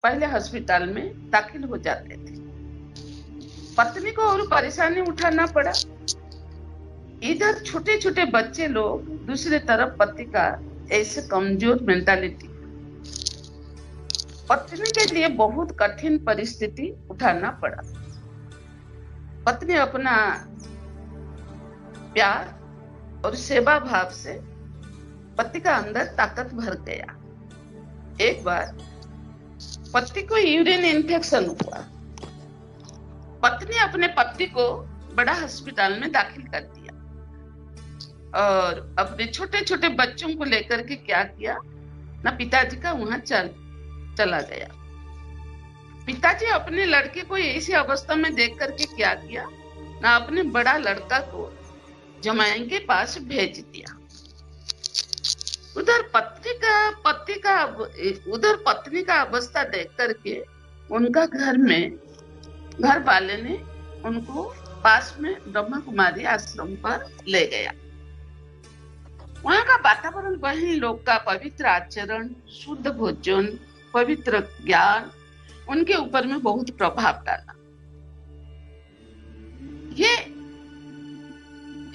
पहले अस्पताल में दाखिल हो जाते थे। पत्नी को और परेशानी उठाना पड़ा। इधर छोटे छोटे बच्चे लोग, दूसरी तरफ पति का ऐसे कमजोर मेंटालिटी। पत्नी के लिए बहुत कठिन परिस्थिति उठाना पड़ा। पत्नी अपना प्यार और सेवा भाव से पति का अंदर ताकत भर गया। एक बार पति को यूरिन इन्फेक्शन हुआ। पत्नी अपने पति को बड़ा अस्पताल में दाखिल कर दिया और अपने छोटे छोटे बच्चों को लेकर के क्या किया ना, पिताजी का वहां चला गया। पिताजी अपने लड़के को ऐसी अवस्था में देख करके क्या किया ना, अपने बड़ा लड़का को जमाई के पास भेज दिया। उधर पत्नी का अवस्था देख करके उनका घर वाले ने उनको पास में ब्रह्मा कुमारी आश्रम पर ले गया। वहां का वातावरण, वही लोग का पवित्र आचरण, शुद्ध भोजन, पवित्र ज्ञान उनके ऊपर में बहुत प्रभाव डाला। ये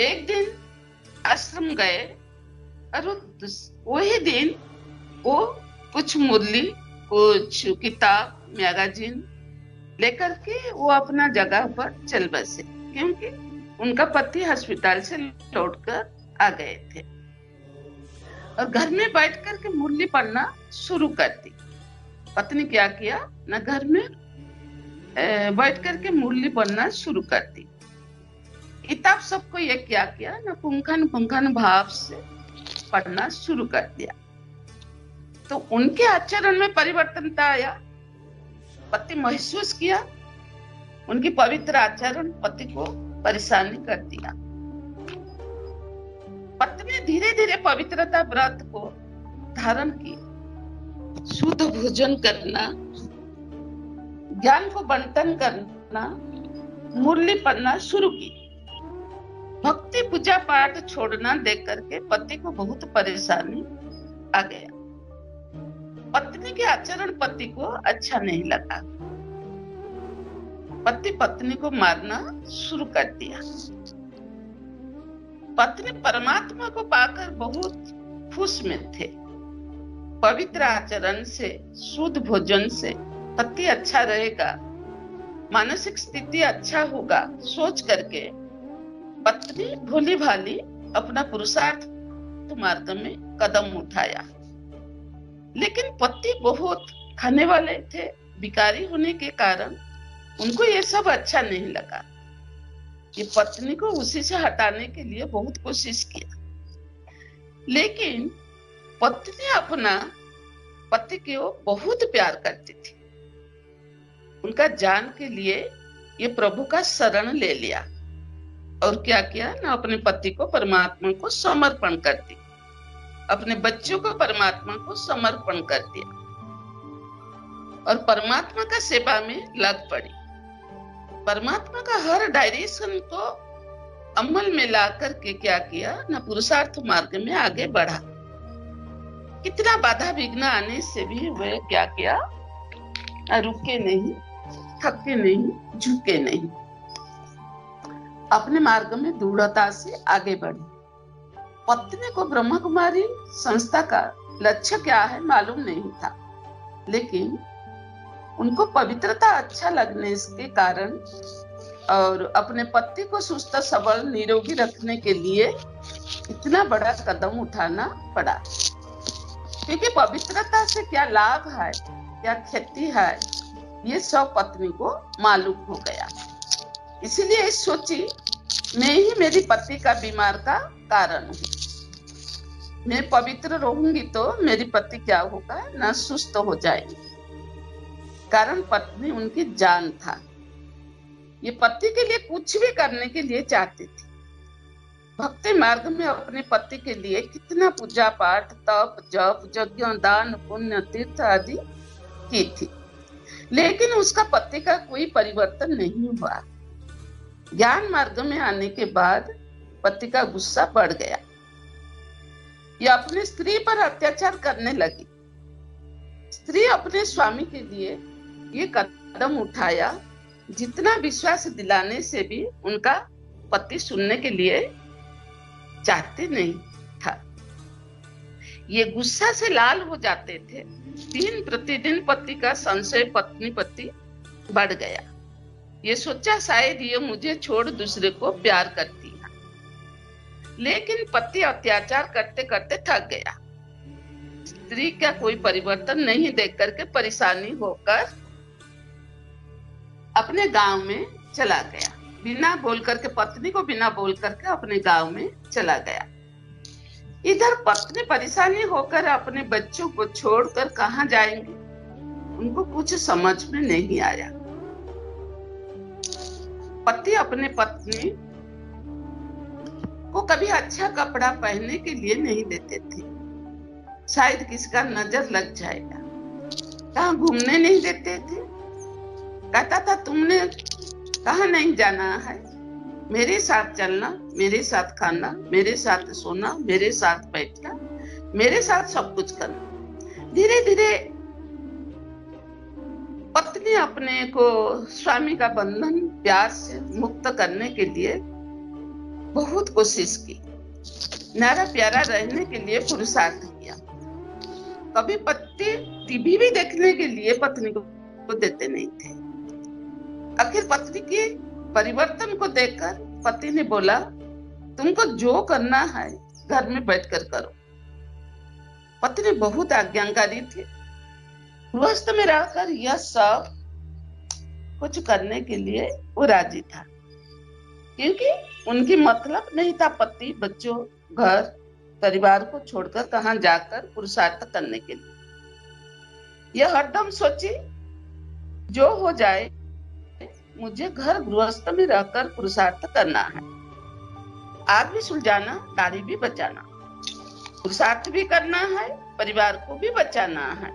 एक दिन आश्रम गए और वही दिन वो कुछ मुरली, कुछ किताब, मैगजीन लेकर के वो अपना जगह पर चल बसे, क्योंकि उनका पति अस्पताल से लौटकर आ गए थे और घर में बैठ करके मुरली पढ़ना शुरू कर दी। पत्नी क्या किया ना, घर में बैठ करके मुरली पढ़ना शुरू कर दी। किताब सबको ये क्या किया ना, पुंखन भाव से पढ़ना शुरू कर दिया। तो उनके आचरण में परिवर्तन आया। पति महसूस किया उनकी पवित्र आचरण पति को परेशानी कर दिया। पत्नी धीरे धीरे पवित्रता व्रत को धारण की, शुद्ध भोजन करना, ज्ञान को बंटन करना, मुरली पढ़ना शुरू की। भक्ति पूजा पाठ छोड़ना देख करके पति को बहुत परेशानी आ गया। पत्नी के आचरण पति को अच्छा नहीं लगा। पति पत्नी को मारना शुरू कर दिया। पत्नी परमात्मा को पाकर बहुत खुश में थे। पवित्र आचरण से, शुद्ध भोजन से पति अच्छा रहेगा, मानसिक स्थिति अच्छा होगा सोच करके पत्नी भोली भाली अपना पुरुषार्थ मार्ग में कदम उठाया। लेकिन पति बहुत खाने वाले थे, भिखारी होने के कारण उनको ये सब अच्छा नहीं लगा। ये पत्नी को उसी से हटाने के लिए बहुत कोशिश किया, लेकिन पत्नी अपना पति को बहुत प्यार करती थी। उनका जान के लिए ये प्रभु का शरण ले लिया और क्या किया ना, अपने पति को परमात्मा को समर्पण कर दी, अपने बच्चों को परमात्मा को समर्पण कर दिया और परमात्मा का सेवा में लग पड़ी। परमात्मा का हर डायरेक्शन को अमल में ला करके क्या किया ना, पुरुषार्थ मार्ग में आगे बढ़ा। कितना बाधा विघ्न आने से भी वे क्या किया, रुके नहीं, थके नहीं, झुके नहीं, अपने मार्ग में दृढ़ता से आगे बढ़े। पत्नी को ब्रह्मा कुमारी संस्था का लक्ष्य क्या है मालूम नहीं था, लेकिन उनको पवित्रता अच्छा लगने के कारण और अपने पति को सुस्त सबल निरोगी रखने के लिए इतना बड़ा कदम उठाना पड़ा। क्योंकि पवित्रता से क्या लाभ है, क्या क्षति है, ये सब पत्नी को मालूम हो गया। इसलिए सोची, मैं ही मेरी पति का बीमार का कारण हूँ। मैं पवित्र रहूंगी तो मेरी पति क्या होगा ना, सुस्त हो जाएगी। कारण पत्नी उनकी जान था। ये पति के लिए कुछ भी करने के लिए चाहती थी। भक्ति मार्ग में अपने पति के लिए कितना पूजा पाठ, तप, जप, यज्ञ, दान, पुण्य, तीर्थ आदि की थी, लेकिन उसका पति का कोई परिवर्तन नहीं हुआ। ज्ञान मार्ग में आने के बाद पति का गुस्सा बढ़ गया। ये अपनी स्त्री पर अत्याचार करने लगी। स्त्री अपने स्वामी के लिए ये कदम उठाया जितना विश्वास दिलाने से भी उनका पति सुनने के लिए चाहते नहीं था। ये गुस्सा से लाल हो जाते थे। दिन प्रतिदिन पति का संशय पत्नी प्रति बढ़ गया। ये सोचा शायद ये मुझे छोड़ दूसरे को प्यार करती है, लेकिन पति अत्याचार करते करते थक गया। स्त्री का कोई परिवर्तन नहीं देख करके परेशानी होकर अपने गांव में चला गया। बिना बोल करके पत्नी को बिना बोल करके अपने गांव में चला गया। इधर पत्नी परेशानी होकर अपने बच्चों को छोड़कर कहां जाएंगे, उनको कुछ समझ में नहीं आया। पति अपने पत्नी को कभी अच्छा कपड़ा पहनने के लिए नहीं देते थे, शायद किसका नजर लग जाएगा। कहाँ घूमने नहीं देते थे, कहता था तुमने कहाँ नहीं जाना है, मेरे साथ चलना, मेरे साथ खाना, मेरे साथ सोना, मेरे साथ बैठना, मेरे साथ सब कुछ करना। धीरे धीरे पत्नी अपने को स्वामी का बंधन प्यार से मुक्त करने के लिए बहुत कोशिश की। न्यारा प्यारा रहने के लिए पुरुषार्थ किया। कभी पति टीवी भी देखने के लिए पत्नी को देते नहीं थे। आखिर पत्नी के परिवर्तन को देखकर पति ने बोला, तुमको जो करना है घर में बैठकर करो। पत्नी बहुत आज्ञाकारी थी। गृहस्थ में रहकर यह सब कुछ करने के लिए वो राजी था, क्योंकि उनकी मतलब नहीं था पति बच्चों घर परिवार को छोड़कर कहां जाकर पुरुषार्थ करने के लिए। यह हरदम सोची जो हो जाए मुझे घर गृहस्थ में रहकर पुरुषार्थ करना है। आग भी सुलझाना, नारी भी बचाना, पुरुषार्थ भी करना है, परिवार को भी बचाना है।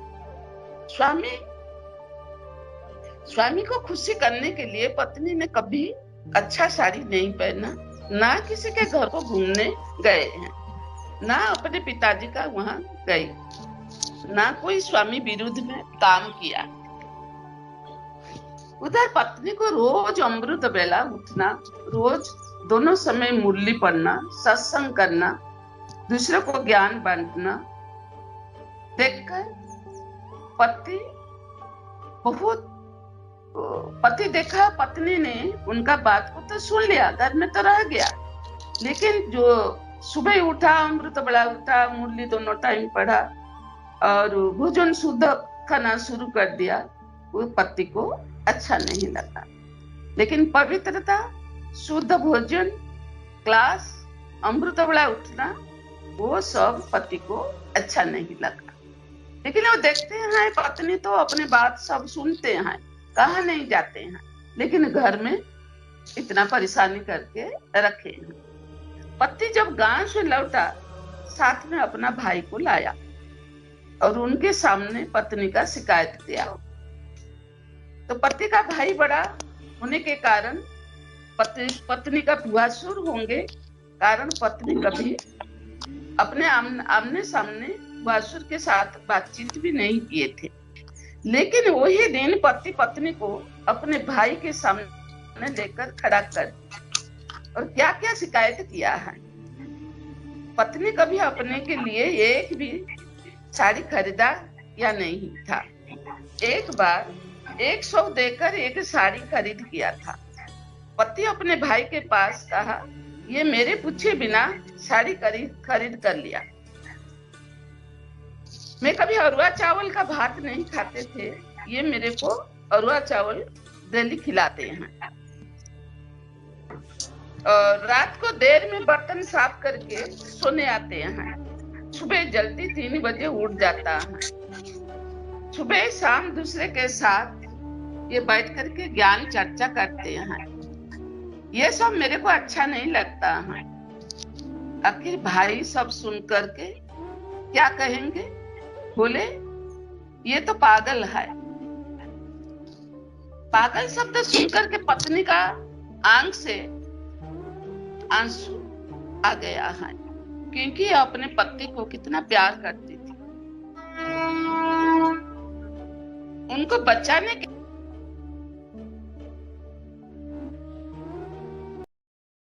स्वामी को खुशी करने के लिए पत्नी ने कभी अच्छा साड़ी नहीं पहना, ना किसी के घर को घूमने गए हैं, ना अपने पिताजी का वहां गई, ना कोई स्वामी विरुद्ध में काम किया। उधर पत्नी को रोज अमृत बेला उठना, रोज दोनों समय मुरली पढ़ना, सत्संग करना, दूसरे को ज्ञान बांटना देखकर पति देखा, पत्नी ने उनका बात को तो सुन लिया, घर में तो रह गया, लेकिन जो सुबह उठा, अमृत बेला उठा, मुरली दोनों टाइम पढ़ा और भोजन शुद्ध खाना शुरू कर दिया, वो पति को अच्छा नहीं लगा। लेकिन पवित्रता, शुद्ध भोजन, क्लास, अमृत बेला उठना, वो सब पति को अच्छा नहीं लगा। लेकिन वो देखते हैं पत्नी तो अपनी बात सब सुनते हैं, कहाँ नहीं जाते हैं, लेकिन घर में इतना परेशानी करके रखे हैं। पति जब गांव से लौटा, साथ में अपना भाई को लाया और उनके सामने पत्नी का शिकायत किया। तो पति का भाई बड़ा होने के कारण पत्नी का भुआसुर होंगे कारण पत्नी कभी अपने आमने सामने भुआसुर के साथ बातचीत भी नहीं किए थे। लेकिन वही दिन पति पत्नी को अपने भाई के सामने लेकर खड़ा कर और क्या क्या शिकायत किया है। पत्नी कभी अपने के लिए एक भी साड़ी खरीदा या नहीं था। एक बार 100 देकर एक साड़ी खरीद किया था। पति अपने भाई के पास कहा, ये मेरे पूछे बिना साड़ी खरीद कर लिया। मैं कभी अरुआ चावल का भात नहीं खाते थे, ये मेरे को अरुआ चावल डेली खिलाते हैं। और रात को देर में बर्तन साफ करके सोने आते हैं। सुबह जल्दी 3 बजे उठ जाता है। सुबह शाम दूसरे के साथ ये बैठ करके ज्ञान चर्चा करते हैं। ये सब मेरे को अच्छा नहीं लगता है। आखिर भाई सब सुन करके क्या कहेंगे? बोले, ये तो पागल है। पागल शब्द सुनकर के पत्नी का आंख से आंसू आ गया है, क्योंकि अपने पति को कितना प्यार करती थी। उनको बचाने के